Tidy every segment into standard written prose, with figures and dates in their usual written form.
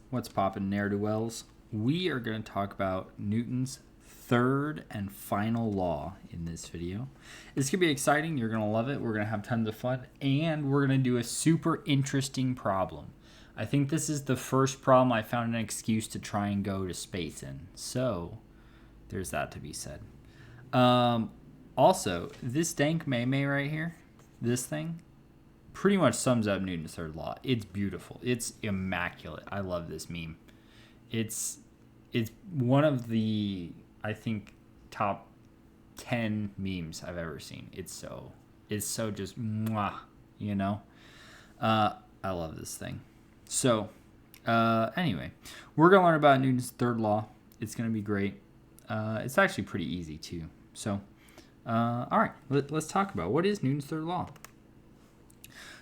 What's poppin', ne'er-do-wells? We are going to talk about Newton's third and final law in this video. It's going to be exciting. You're going to love it. We're going to have tons of fun. And we're going to do a super interesting problem. I think this is the first problem I found an excuse to try and go to space in. So, there's that to be said. Also, this dank meme right here, this thing, pretty much sums up Newton's third law. It's beautiful. It's immaculate. I love this meme. It's one of the, I think, top 10 memes I've ever seen. It's so just mwah, you know? I love this thing. So, anyway, we're going to learn about Newton's third law. It's going to be great. It's actually pretty easy, too. So, all right, let's talk about what is Newton's third law.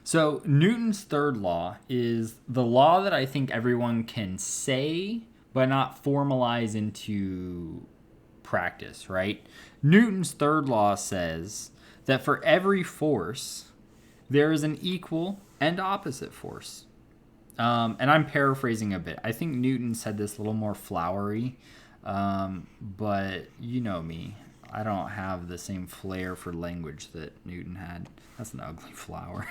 So, Newton's third law is the law that I think everyone can say, but not formalize into practice, right? Newton's third law says that for every force, there is an equal and opposite force. And I'm paraphrasing a bit. I think Newton said this a little more flowery, but you know me. I don't have the same flair for language that Newton had. That's an ugly flower.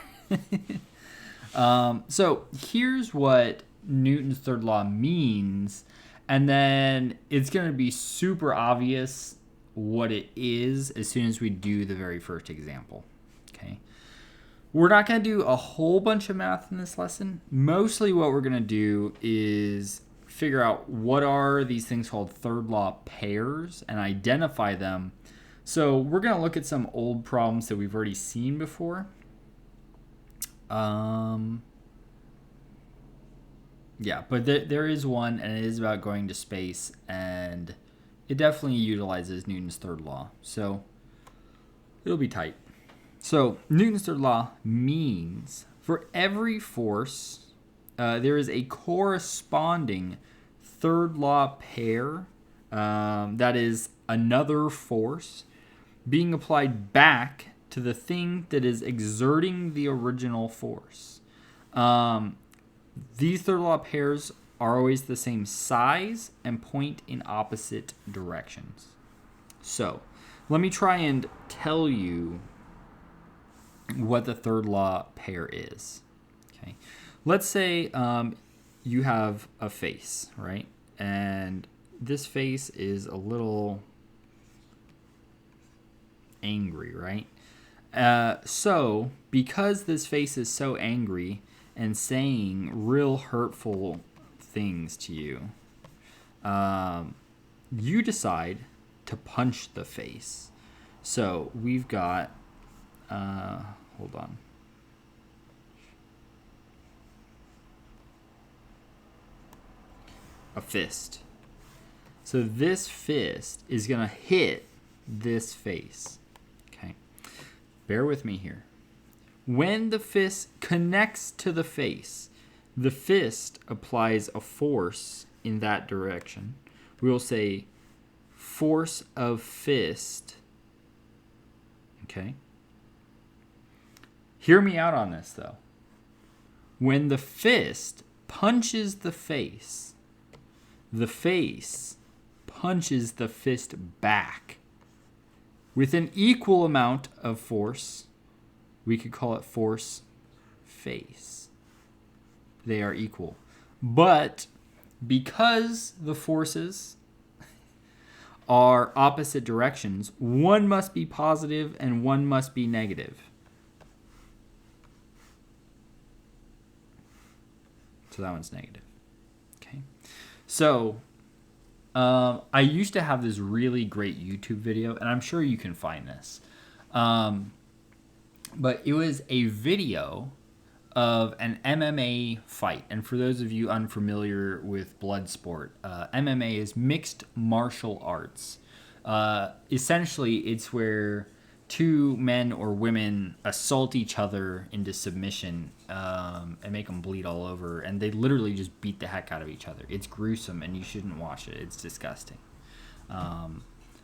So here's what Newton's third law means, and then it's going to be super obvious what it is as soon as we do the very first example. Okay. We're not going to do a whole bunch of math in this lesson. Mostly what we're going to do is figure out what are these things called third law pairs and identify them. So we're going to look at some old problems that we've already seen before. Yeah, but there is one, and it is about going to space, and it definitely utilizes Newton's third law. So it'll be tight. So Newton's third law means for every force, there is a corresponding third law pair, that is another force being applied back to the thing that is exerting the original force. These third law pairs are always the same size and point in opposite directions. So let me try and tell you what the third law pair is. Okay, let's say you have a face, right? And this face is a little angry, right? So because this face is so angry and saying real hurtful things to you, you decide to punch the face. So we've got, hold on. A fist. So this fist is going to hit this face. Okay. Bear with me here. When the fist connects to the fist applies a force in that direction. We will say force of fist. Okay. Hear me out on this, though. When the fist punches the face punches the fist back with an equal amount of force. We could call it force face. They are equal. But because the forces are opposite directions, one must be positive and one must be negative. So that one's negative. Okay. So I used to have this really great YouTube video, and I'm sure you can find this. But it was a video of an MMA fight. And for those of you unfamiliar with blood sport, MMA is mixed martial arts. Essentially, it's where two men or women assault each other into submission and make them bleed all over. And they literally just beat the heck out of each other. It's gruesome, and you shouldn't watch it. It's disgusting.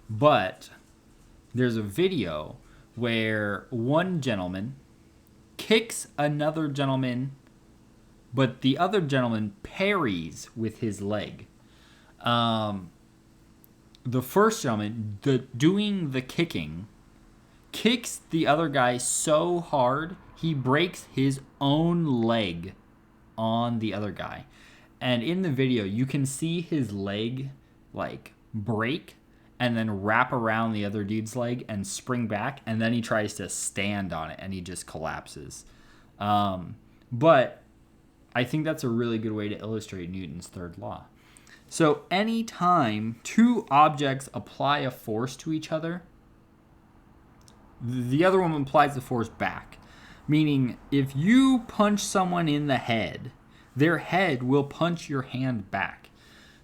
But there's a video where one gentleman kicks another gentleman but the other gentleman parries with his leg. The first gentleman, doing the kicking, kicks the other guy so hard he breaks his own leg on the other guy. And in the video, you can see his leg like break and then wrap around the other dude's leg and spring back, and then he tries to stand on it and he just collapses. But I think that's a really good way to illustrate Newton's third law. So anytime two objects apply a force to each other, the other one applies the force back. Meaning, if you punch someone in the head, their head will punch your hand back.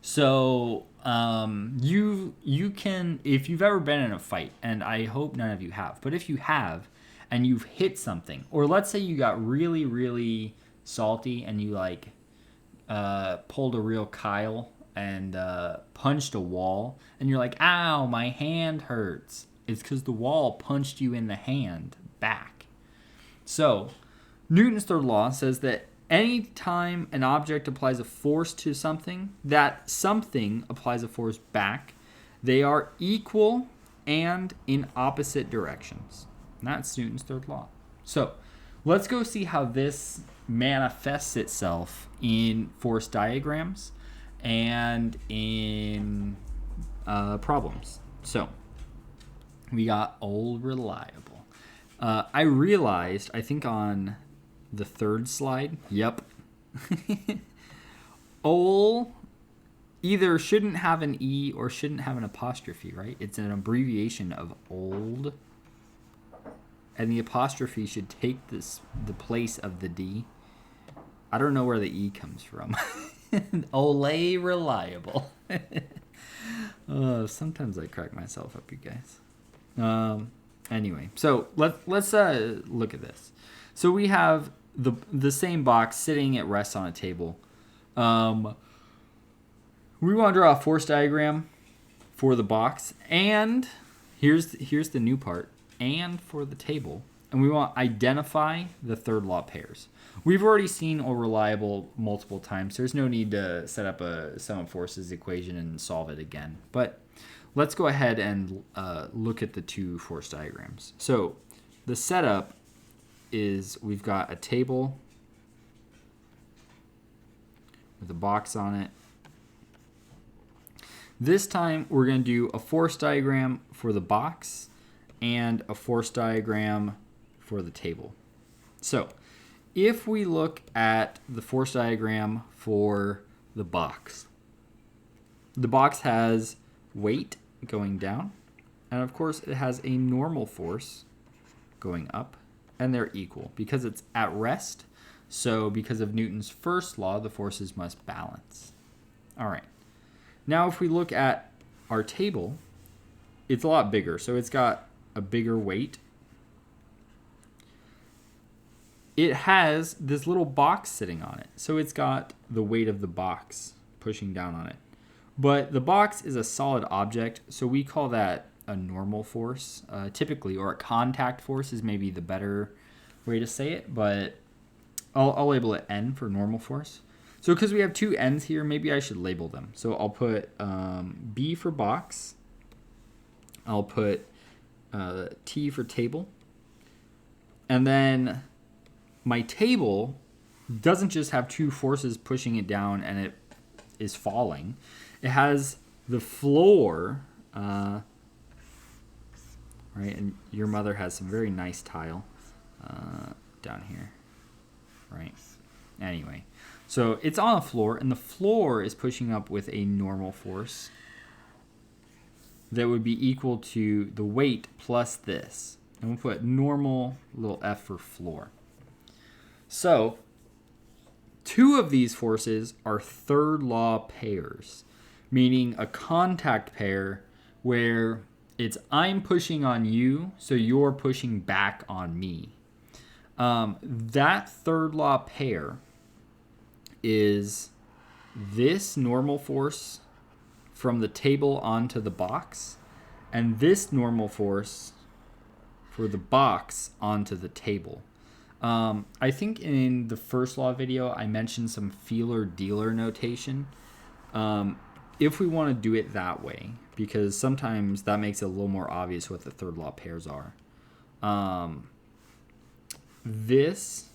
So you can, if you've ever been in a fight, and I hope none of you have, but if you have, and you've hit something, or let's say you got really, really salty and you like pulled a real Kyle and punched a wall, and you're like, ow, my hand hurts. It's because the wall punched you in the hand back. So, Newton's third law says that any time an object applies a force to something, that something applies a force back. They are equal and in opposite directions. And that's Newton's third law. So, let's go see how this manifests itself in force diagrams and in problems. So, we got old reliable. I realized, I think on the third slide, yep, old either shouldn't have an E or shouldn't have an apostrophe, right? It's an abbreviation of old, and the apostrophe should take the place of the D. I don't know where the E comes from. Ole reliable. Sometimes I crack myself up, you guys. Anyway, so let's look at this. So we have the same box sitting at rest on a table. We want to draw a force diagram for the box, and here's the new part, and for the table. And we want to identify the third law pairs. We've already seen O reliable multiple times. There's no need to set up a sum of forces equation and solve it again. But let's go ahead and look at the two force diagrams. So the setup is we've got a table with a box on it. This time we're going to do a force diagram for the box and a force diagram for the table. So if we look at the force diagram for the box has weight going down, and of course it has a normal force going up, and they're equal because it's at rest. So because of Newton's first law, the forces must balance. All right. Now if we look at our table, it's a lot bigger. So it's got a bigger weight. It has this little box sitting on it. So it's got the weight of the box pushing down on it. But the box is a solid object, so we call that a normal force, typically, or a contact force is maybe the better way to say it, but I'll label it N for normal force. So because we have two N's here, maybe I should label them. So I'll put B for box. I'll put T for table. And then my table doesn't just have two forces pushing it down and it is falling. It has the floor, right? And your mother has some very nice tile down here, right? Anyway, so it's on the floor, and the floor is pushing up with a normal force that would be equal to the weight plus this. And we'll put normal, little f for floor. So two of these forces are third law pairs, meaning a contact pair where it's I'm pushing on you, so you're pushing back on me. That third law pair is this normal force from the table onto the box, and this normal force for the box onto the table. I think in the first law video, I mentioned some feeler-dealer notation. If we want to do it that way, because sometimes that makes it a little more obvious what the third law pairs are. This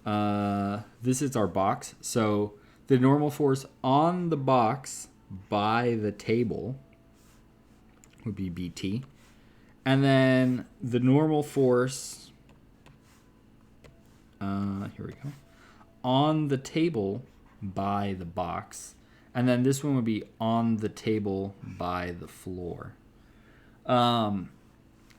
is our box. So the normal force on the box by the table would be BT. And then the normal force, here we go, on the table by the box. And then this one would be on the table by the floor.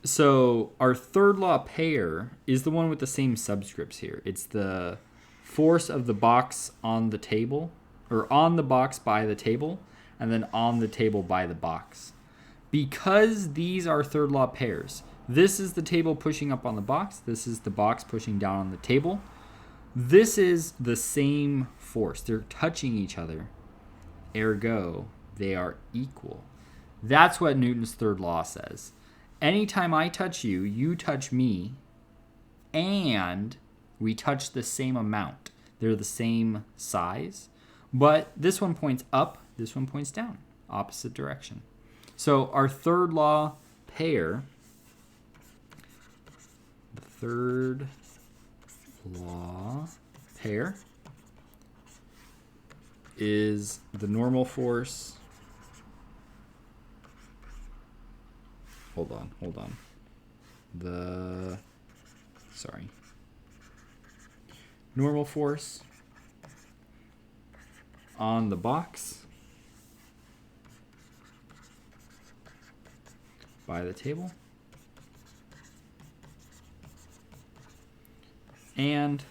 So our third law pair is the one with the same subscripts here. It's the force of the box on the table, or on the box by the table, and then on the table by the box. Because these are third law pairs, this is the table pushing up on the box, this is the box pushing down on the table. This is the same force. They're touching each other. Ergo, they are equal. That's what Newton's third law says. Anytime I touch you, you touch me, and we touch the same amount. They're the same size, but this one points up, this one points down, opposite direction. So our third law pair, the third law pair is the normal force. Hold on. Normal force on the box by the table, and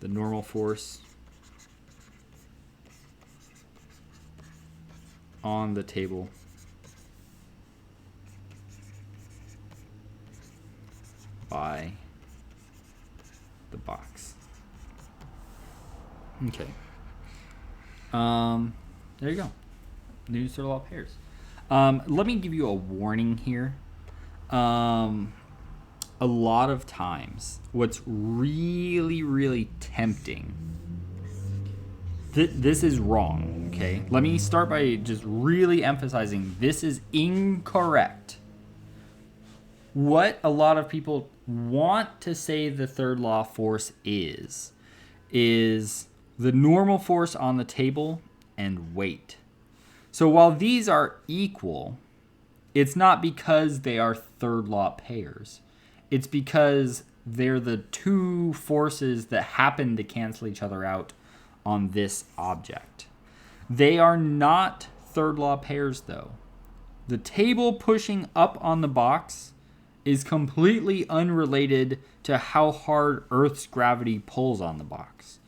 the normal force on the table by the box. Okay. There you go. Newton's third law pairs. Let me give you a warning here. A lot of times, what's really, really tempting. This is wrong, okay? Let me start by just really emphasizing this is incorrect. What a lot of people want to say the third law force is the normal force on the table and weight. So while these are equal, it's not because they are third law pairs. It's because they're the two forces that happen to cancel each other out on this object. They are not third law pairs, though. The table pushing up on the box is completely unrelated to how hard Earth's gravity pulls on the box.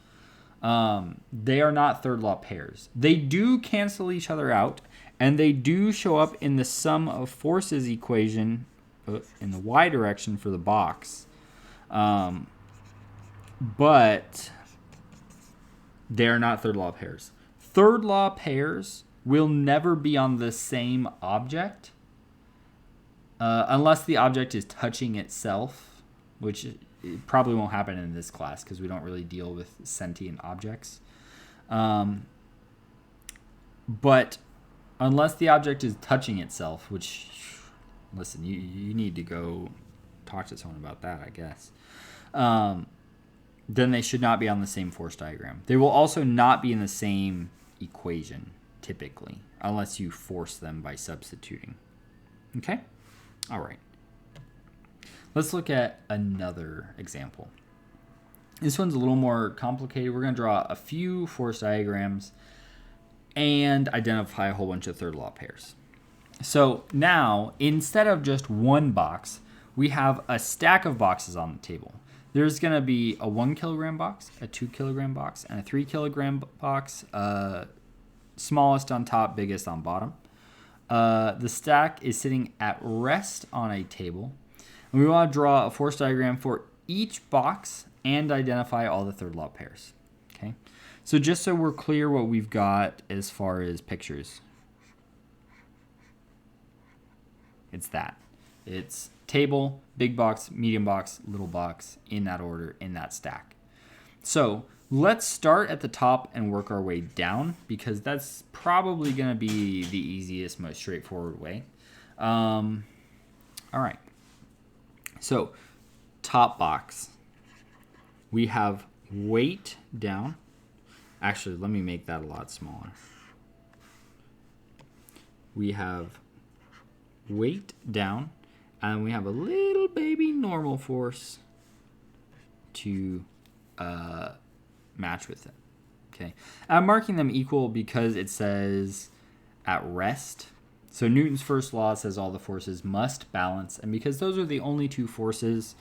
They are not third law pairs. They do cancel each other out, and they do show up in the sum of forces equation in the y direction for the box. But they're not third law pairs. Third law pairs will never be on the same object unless the object is touching itself, which it probably won't happen in this class because we don't really deal with sentient objects. But unless the object is touching itself, which, listen, you need to go talk to someone about that, I guess. Then they should not be on the same force diagram. They will also not be in the same equation, typically, unless you force them by substituting. Okay? All right. Let's look at another example. This one's a little more complicated. We're going to draw a few force diagrams and identify a whole bunch of third law pairs. So now, instead of just one box, we have a stack of boxes on the table. There's going to be a 1 kilogram box, a 2 kilogram box, and a 3 kilogram box, smallest on top, biggest on bottom. The stack is sitting at rest on a table. And we want to draw a force diagram for each box and identify all the third law pairs. Okay, so just so we're clear what we've got as far as pictures. It's that. It's table, big box, medium box, little box, in that order, in that stack. So let's start at the top and work our way down, because that's probably going to be the easiest, most straightforward way. All right. So top box, we have weight down. Actually, let me make that a lot smaller. We have weight down, and we have a little baby normal force to match with it. Okay, I'm marking them equal because it says at rest. So Newton's first law says all the forces must balance, and because those are the only two forces,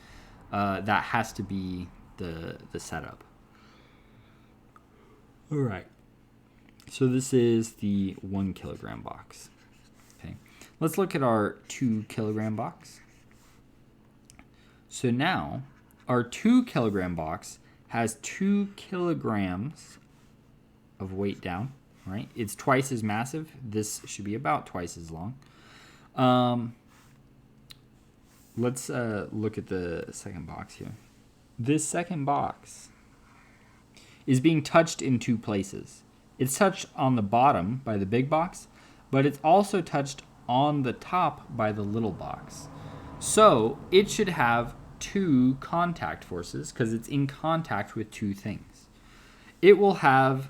that has to be the setup. All right. So this is the 1 kilogram box. Okay. Let's look at our 2 kilogram box. So now our 2 kilogram box has 2 kilograms of weight down, right? It's twice as massive. This should be about twice as long. Let's look at the second box here. This second box is being touched in two places. It's touched on the bottom by the big box, but it's also touched on the top by the little box. So it should have two contact forces because it's in contact with two things. It will have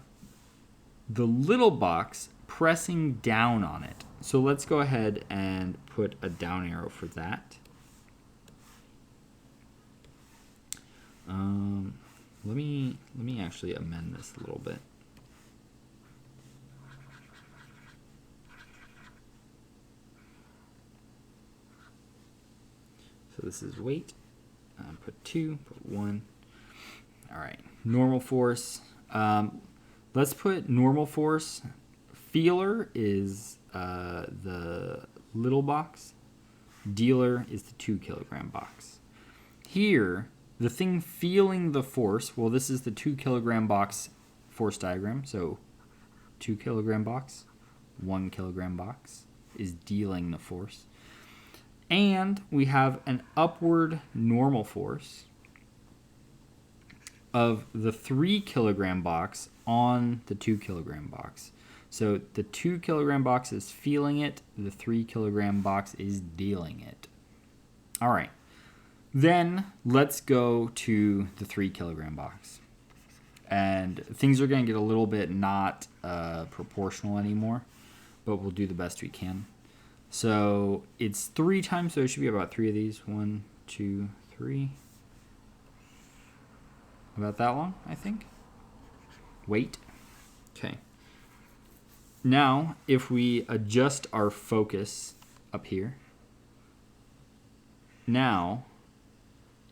the little box pressing down on it. So let's go ahead and put a down arrow for that. Let me actually amend this a little bit. So this is weight. Put 2, put 1. All right, normal force. Let's put normal force. Feeler is the little box. Dealer is the 2 kilogram box. Here, the thing feeling the force, well, this is the 2 kilogram box force diagram. So 2 kilogram box, 1 kilogram box is dealing the force. And we have an upward normal force of the 3 kilogram box on the 2 kilogram box. So the 2 kilogram box is feeling it, the 3 kilogram box is dealing it. All right. Then let's go to the 3 kilogram box. And things are going to get a little bit not proportional anymore, but we'll do the best we can. So it's 3 times, so it should be about 3 of these. 1, 2, 3. About that long, I think. Weight. Okay. Now, if we adjust our focus up here, now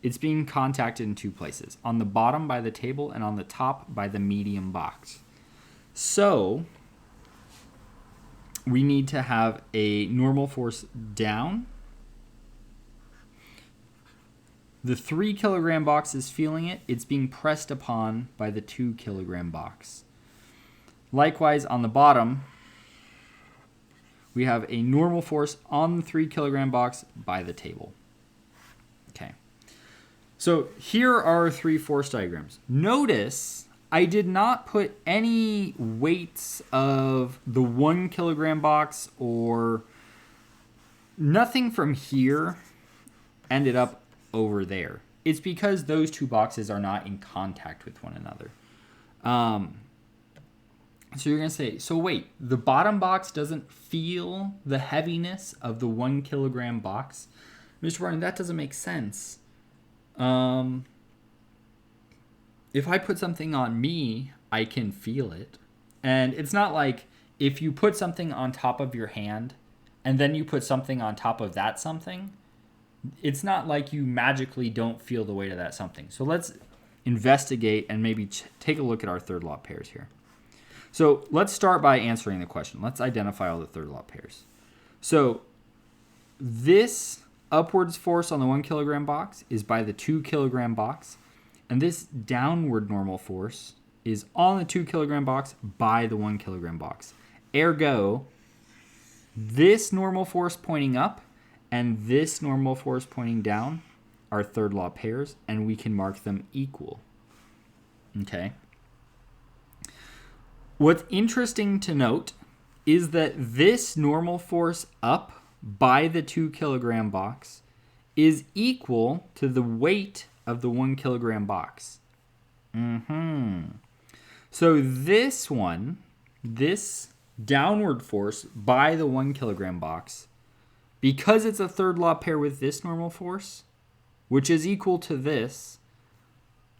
it's being contacted in two places. On the bottom by the table and on the top by the medium box. So we need to have a normal force down. The 3 kilogram box is feeling it. It's being pressed upon by the 2 kilogram box. Likewise, on the bottom, we have a normal force on the 3 kilogram box by the table. Okay. So here are our 3 force diagrams. Notice I did not put any weights of the 1 kilogram box or nothing from here ended up over there. It's because those two boxes are not in contact with one another. So you're going to say, so wait, the bottom box doesn't feel the heaviness of the 1 kilogram box? Mr. Barton, that doesn't make sense. If I put something on me, I can feel it. And it's not like if you put something on top of your hand and then you put something on top of that something, it's not like you magically don't feel the weight of that something. So let's investigate and maybe take a look at our third law pairs here. So let's start by answering the question. Let's identify all the third law pairs. So this upwards force on the 1 kilogram box is by the 2 kilogram box. And this downward normal force is on the 2 kilogram box by the 1 kilogram box. Ergo, this normal force pointing up and this normal force pointing down are third law pairs, and we can mark them equal. Okay. What's interesting to note is that this normal force up by the 2 kilogram box is equal to the weight of the 1 kilogram box. So this one, this downward force by the 1 kilogram box, because it's a third law pair with this normal force, which is equal to this,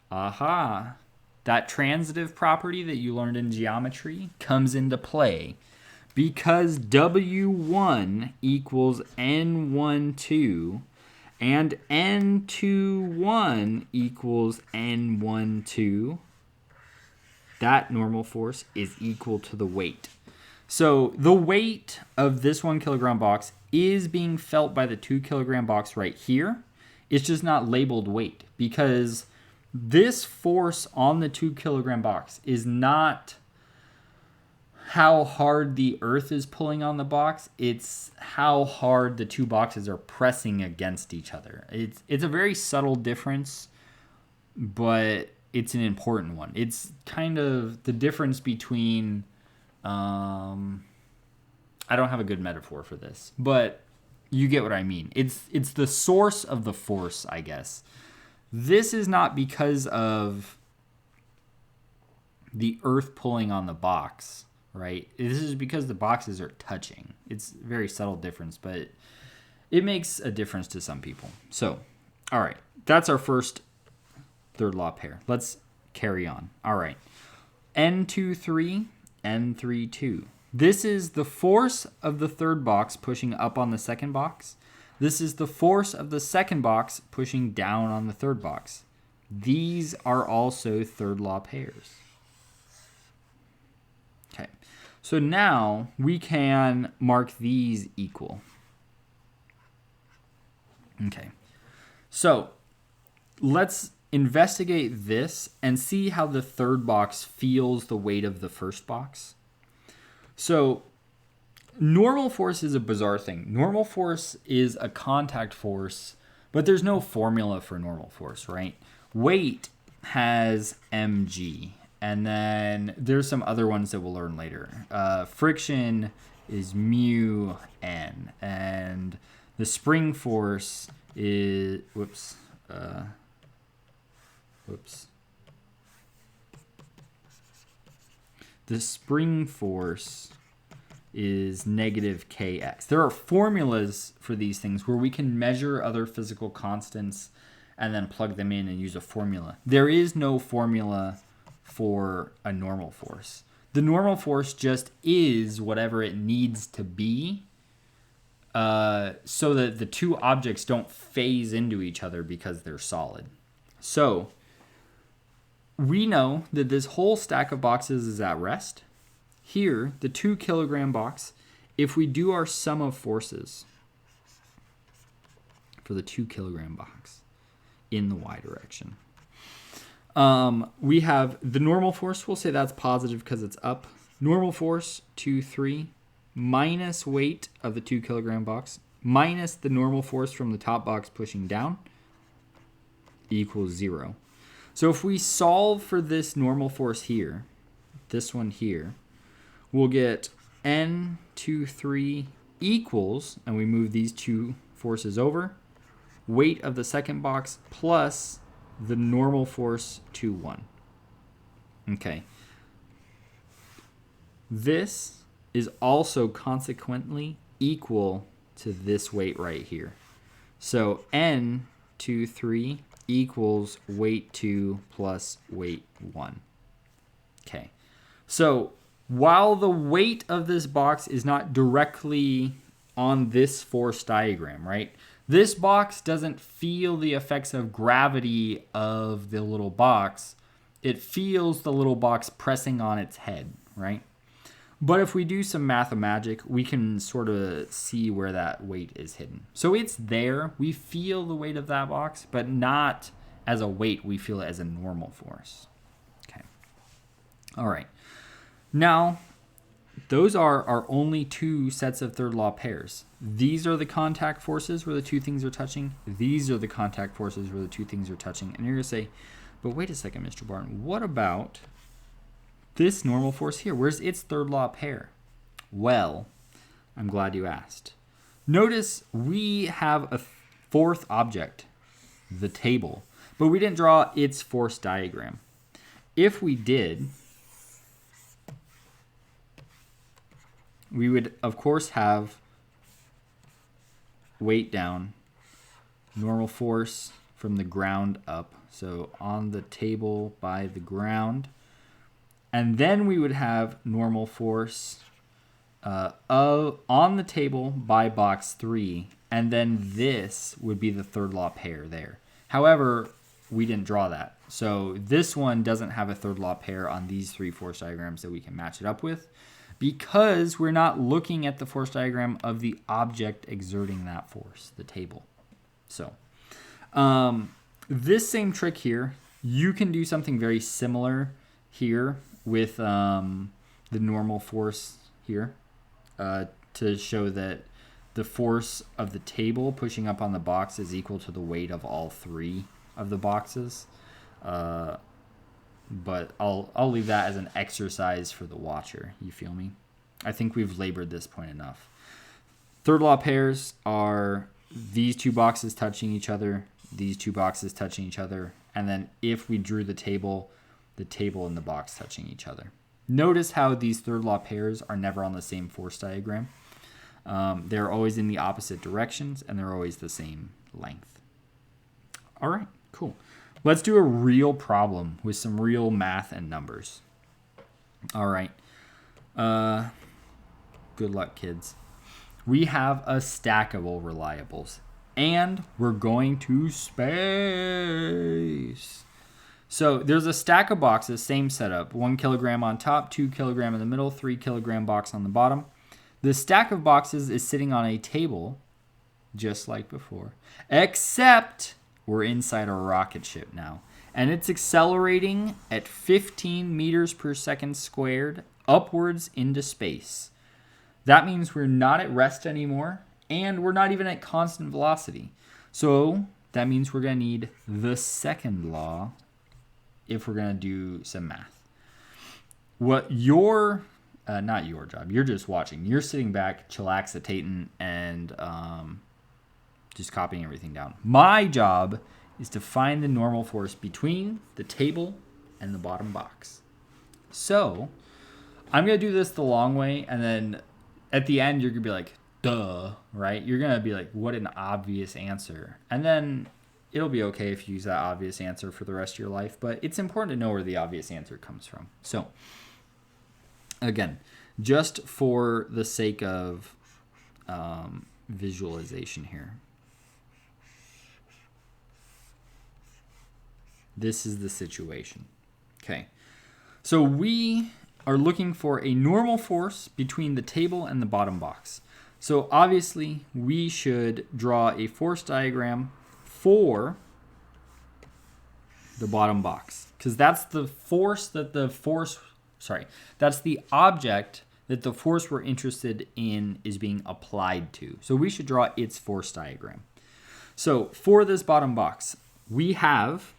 that transitive property that you learned in geometry comes into play. Because W1 equals N12 and N21 equals N12, that normal force is equal to the weight. So the weight of this 1 kilogram box is being felt by the 2 kilogram box right here. It's just not labeled weight, because this force on the 2 kilogram box is not how hard the earth is pulling on the box. It's how hard the two boxes are pressing against each other. It's a very subtle difference, but it's an important one. It's kind of the difference between I don't have a good metaphor for this, but you get what I mean. It's the source of the force, I guess. This is not because of the earth pulling on the box, right? This is because the boxes are touching. It's a very subtle difference, but it makes a difference to some people. So, all right, that's our first third law pair. Let's carry on. All right, N23, N32. This is the force of the third box pushing up on the second box. This is the force of the second box pushing down on the third box. These are also third law pairs. Okay, so now we can mark these equal. Okay, so let's investigate this and see how the third box feels the weight of the first box. So normal force is a bizarre thing. Normal force is a contact force, but there's no formula for normal force, right? Weight has mg, and then there's some other ones that we'll learn later. Friction is mu n, and the spring force is the spring force is negative kx. There are formulas for these things where we can measure other physical constants and then plug them in and use a formula. There is no formula for a normal force. The normal force just is whatever it needs to be, so that the two objects don't phase into each other because they're solid. So we know that this whole stack of boxes is at rest. Here, the 2 kilogram box, if we do our sum of forces for the 2 kilogram box in the y direction, we have the normal force. We'll say that's positive because it's up. Normal force, 2, 3, minus weight of the 2 kilogram box, minus the normal force from the top box pushing down, equals 0. So if we solve for this normal force here, this one here, we'll get N23 equals, and we move these two forces over, weight of the second box plus the normal force 2, 1. Okay. This is also consequently equal to this weight right here. So N23 equals weight 2 plus weight 1. Okay. So while the weight of this box is not directly on this force diagram, right? This box doesn't feel the effects of gravity of the little box. It feels the little box pressing on its head, right? But if we do some mathemagic, we can sort of see where that weight is hidden. So it's there. We feel the weight of that box, but not as a weight. We feel it as a normal force. Okay. All right. Now, those are our only two sets of third law pairs. These are the contact forces where the two things are touching. These are the contact forces where the two things are touching. And you're going to say, but wait a second, Mr. Barton, what about this normal force here? Where's its third law pair? Well, I'm glad you asked. Notice we have a fourth object, the table, but we didn't draw its force diagram. If we did, we would, of course, have weight down, normal force from the ground up. So on the table by the ground. And then we would have normal force on the table by box 3. And then this would be the third law pair there. However, we didn't draw that. So this one doesn't have a third law pair on these three force diagrams that we can match it up with, because we're not looking at the force diagram of the object exerting that force, the table. So this same trick here, you can do something very similar here with the normal force here to show that the force of the table pushing up on the box is equal to the weight of all three of the boxes. But I'll leave that as an exercise for the watcher. You feel me? I think we've labored this point enough. Third law pairs are these two boxes touching each other, these two boxes touching each other, and then if we drew the table and the box touching each other. Notice how these third law pairs are never on the same force diagram. They're always in the opposite directions, and they're always the same length. All right, cool. Let's do a real problem with some real math and numbers. All right. Good luck, kids. We have a stack of all reliables, and we're going to space. So there's a stack of boxes, same setup. 1 kilogram on top, 2 kilogram in the middle, 3 kilogram box on the bottom. The stack of boxes is sitting on a table, just like before, except we're inside a rocket ship now. And it's accelerating at 15 meters per second squared upwards into space. That means we're not at rest anymore, and we're not even at constant velocity. So that means we're going to need the second law if we're going to do some math. What your, not your job, you're just watching. You're sitting back, chillaxitating, and just copying everything down. My job is to find the normal force between the table and the bottom box. So I'm going to do this the long way, and then at the end, you're going to be like, duh, right? You're going to be like, what an obvious answer. And then it'll be okay if you use that obvious answer for the rest of your life, but it's important to know where the obvious answer comes from. So again, just for the sake of visualization here, this is the situation. Okay. So we are looking for a normal force between the table and the bottom box. So obviously we should draw a force diagram for the bottom box, because that's the force that that's the object that the force we're interested in is being applied to. So we should draw its force diagram. So for this bottom box, we have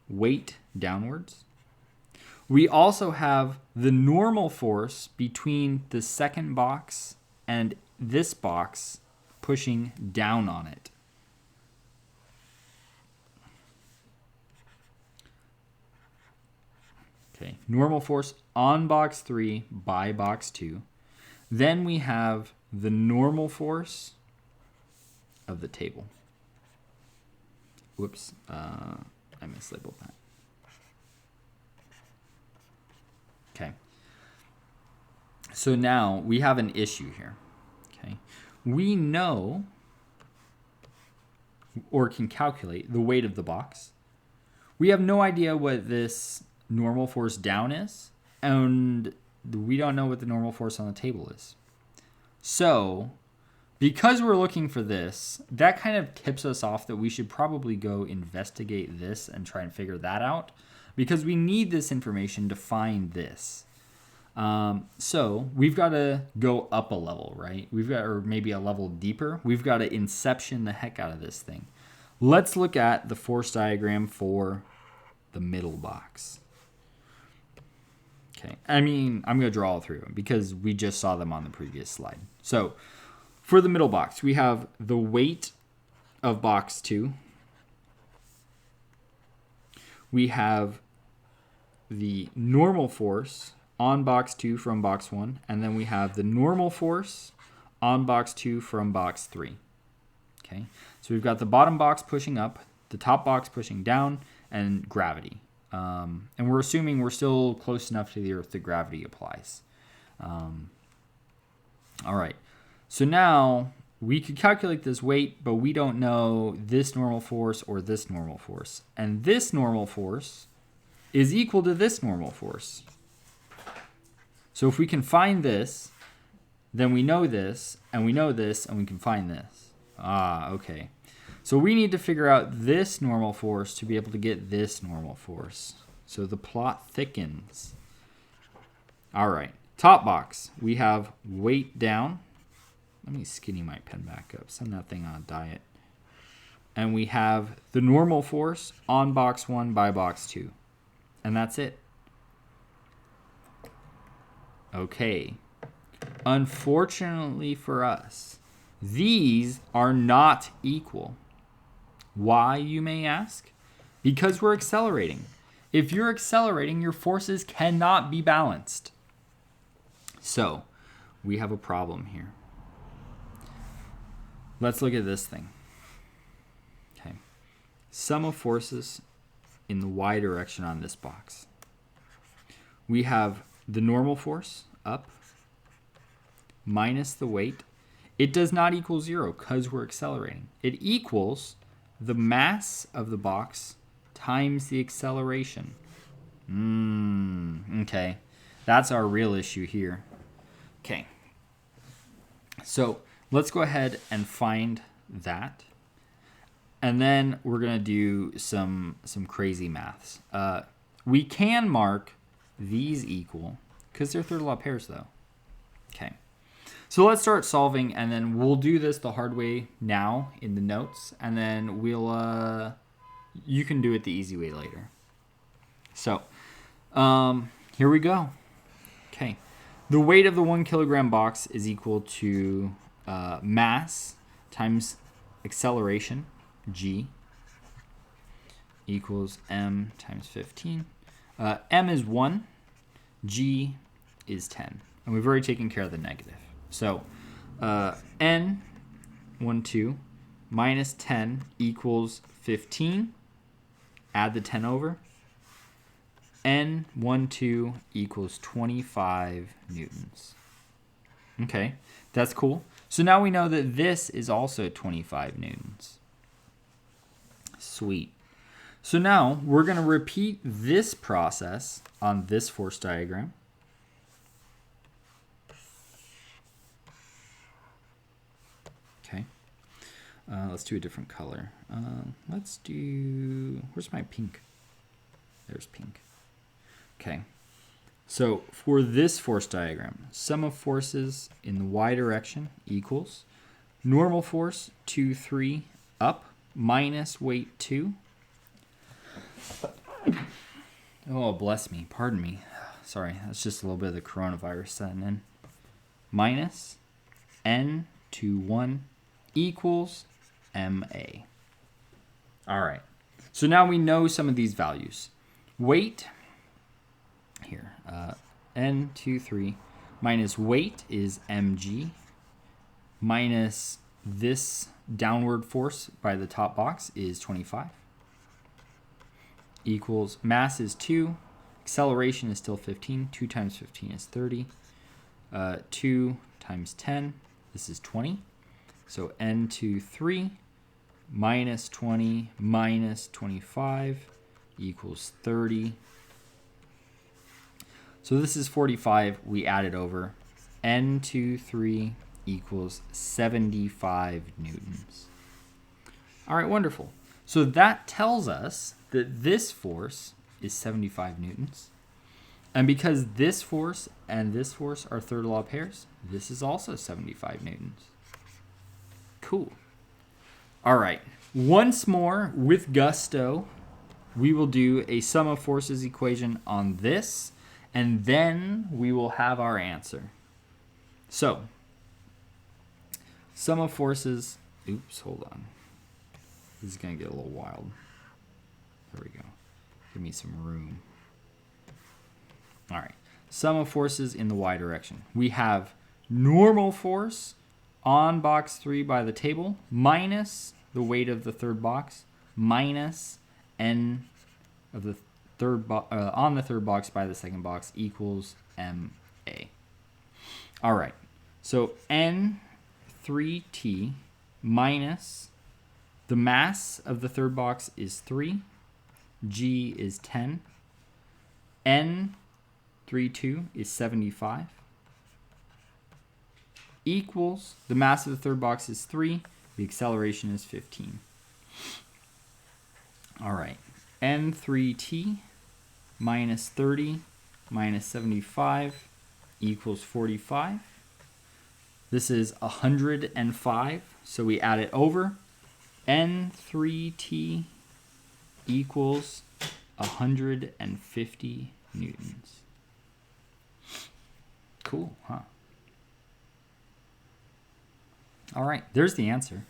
weight downwards. We also have the normal force between the second box and this box pushing down on it. Okay, normal force on box 3 by box 2. Then we have the normal force of the table. Whoops, I mislabeled that. Okay. So now we have an issue here. Okay. We know or can calculate the weight of the box. We have no idea what this normal force down is, and we don't know what the normal force on the table is. So, because we're looking for this, that kind of tips us off that we should probably go investigate this and try and figure that out, because we need this information to find this. So we've got to go up a level, right? Or maybe a level deeper. We've got to inception the heck out of this thing. Let's look at the force diagram for the middle box. Okay, I mean, I'm going to draw all through them because we just saw them on the previous slide. So for the middle box, we have the weight of box 2. We have the normal force on box 2 from box 1, and then we have the normal force on box 2 from box 3. Okay, so we've got the bottom box pushing up, the top box pushing down, and gravity. And we're assuming we're still close enough to the Earth that gravity applies. All right, so now we could calculate this weight, but we don't know this normal force or this normal force. And this normal force is equal to this normal force. So if we can find this, then we know this, and we know this, and we can find this. Okay. So we need to figure out this normal force to be able to get this normal force. So the plot thickens. All right. Top box, we have weight down. Let me skinny my pen back up. Send that thing on a diet. And we have the normal force on box 1 by box 2. And that's it. Okay. Unfortunately for us, these are not equal. Why, you may ask? Because we're accelerating. If you're accelerating, your forces cannot be balanced. So, we have a problem here. Let's look at this thing. Okay. Sum of forces in the y direction on this box. We have the normal force up minus the weight. It does not equal 0 because we're accelerating. It equals the mass of the box times the acceleration. Okay. That's our real issue here. Okay. So let's go ahead and find that. And then we're going to do some crazy maths. We can mark these equal because they're third law pairs though. Okay. So let's start solving, and then we'll do this the hard way now in the notes, and then we'll you can do it the easy way later. So here we go. Okay. The weight of the 1 kilogram box is equal to mass times acceleration, g, equals m times 15. M is 1, g is 10. And we've already taken care of the negative. So n, 1, 2, minus 10 equals 15. Add the 10 over. N, 1, 2 equals 25 newtons. Okay, that's cool. So now we know that this is also 25 newtons. Sweet. So now we're going to repeat this process on this force diagram. Okay. Let's do a different color. Let's do... Where's my pink? There's pink. Okay. So for this force diagram, sum of forces in the y direction equals normal force 2, 3 up minus weight 2. Oh, bless me. Pardon me. Sorry, that's just a little bit of the coronavirus setting in. Minus n to 1 equals ma. All right. So now we know some of these values. Weight, here, n 2, 3 minus weight is mg minus this downward force by the top box is 25 equals mass is 2, acceleration is still 15, 2 times 15 is 30, 2 times 10, this is 20, so n2, 3 minus 20 minus 25 equals 30. So this is 45, we add it over. n2, 3 equals 75 newtons. All right, wonderful. So that tells us that this force is 75 newtons. And because this force and this force are third law pairs, this is also 75 newtons. Cool. All right. Once more, with gusto, we will do a sum of forces equation on this, and then we will have our answer. So, sum of forces, oops, hold on. This is going to get a little wild. There we go. Give me some room. All right. Sum of forces in the y direction. We have normal force on box 3 by the table minus the weight of the third box minus n of the on the third box by the second box equals ma. All right. So n3t minus the mass of the third box is 3, g is 10, n32 is 75, equals, the mass of the third box is 3, the acceleration is 15. All right, n3t minus 30 minus 75 equals 45. This is 105, so we add it over. n3t equals 150 newtons. Cool, huh? All right, there's the answer.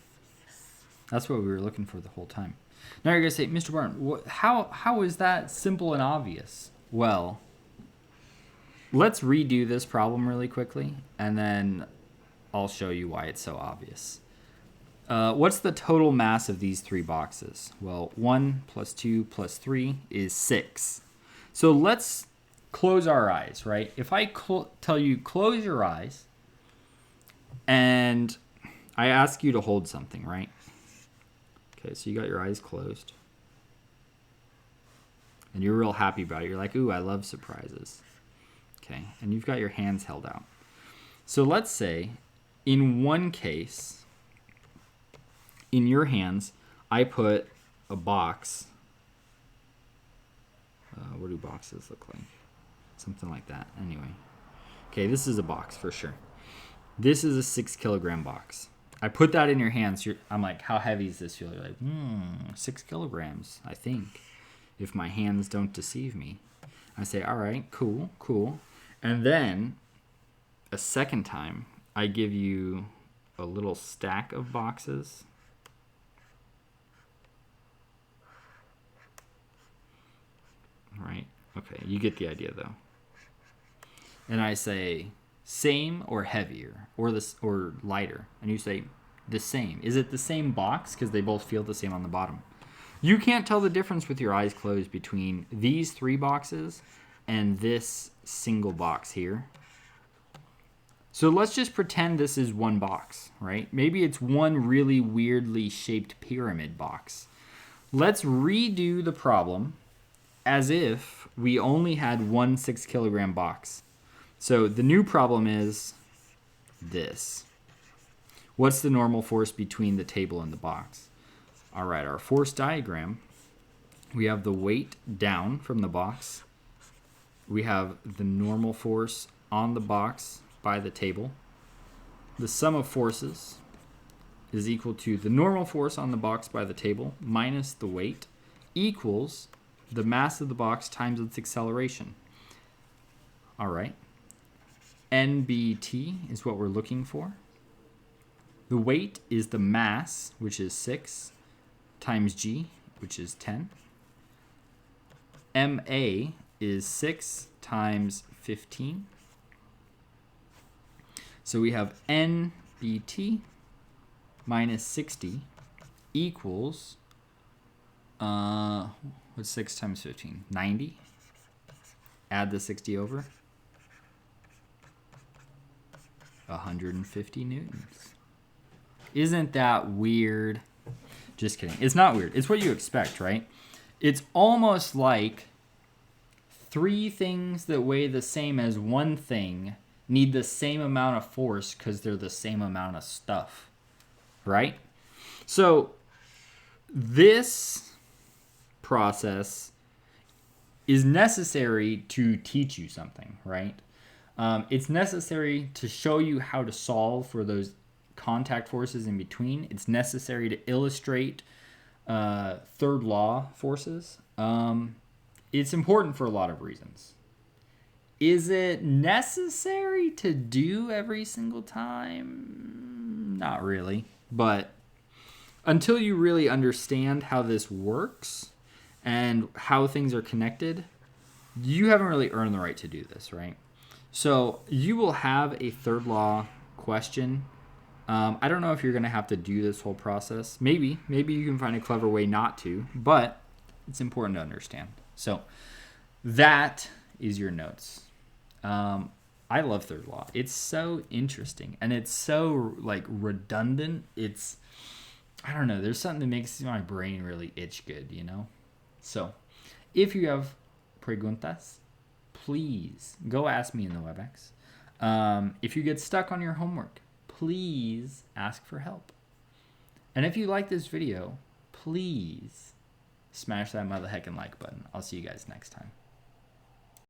That's what we were looking for the whole time. Now you're going to say, Mr. Barton, how is that simple and obvious? Well, let's redo this problem really quickly, and then I'll show you why it's so obvious. What's the total mass of these three boxes? Well, 1 plus 2 plus 3 is 6. So let's close our eyes, right? If I tell you close your eyes, and I ask you to hold something, right? Okay, so you got your eyes closed. And you're real happy about it. You're like, ooh, I love surprises. Okay, and you've got your hands held out. So let's say, in one case, in your hands, I put a box. What do boxes look like? Something like that. Anyway. Okay, this is a box for sure. This is a 6 kilogram box. I put that in your hands. I'm like, how heavy is this? You're like, 6 kilograms, I think, if my hands don't deceive me. I say, all right, cool, cool. And then a second time, I give you a little stack of boxes. Right? Okay, you get the idea though. And I say, same or heavier or lighter, and you say the same. Is it the same box? Because they both feel the same on the bottom. You can't tell the difference with your eyes closed between these 3 boxes and this single box here. So let's just pretend this is one box, right? Maybe it's one really weirdly shaped pyramid box. Let's redo the problem as if we only had one 6 kilogram box. So the new problem is this. What's the normal force between the table and the box? All right, our force diagram, we have the weight down from the box. We have the normal force on the box by the table. The sum of forces is equal to the normal force on the box by the table minus the weight equals the mass of the box times its acceleration. All right. NBT is what we're looking for. The weight is the mass, which is 6, times G, which is 10. MA is 6 times 15. So we have NBT minus 60 equals, what's 6 times 15? 90. Add the 60 over. 150 newtons. Isn't that weird? Just kidding. It's not weird. It's what you expect, right? It's almost like 3 things that weigh the same as one thing need the same amount of force because they're the same amount of stuff, right? So this process is necessary to teach you something, right? It's necessary to show you how to solve for those contact forces in between. It's necessary to illustrate third law forces. It's important for a lot of reasons. Is it necessary to do every single time? Not really. But until you really understand how this works and how things are connected, you haven't really earned the right to do this, right? So you will have a third law question. I don't know if you're going to have to do this whole process. Maybe you can find a clever way not to, but it's important to understand. So that is your notes. I love third law. It's so interesting and it's so like redundant. I don't know. There's something that makes my brain really itch good, you know? So if you have preguntas, please go ask me in the WebEx. If you get stuck on your homework, please ask for help. And if you like this video, please smash that mother heckin' like button. I'll see you guys next time.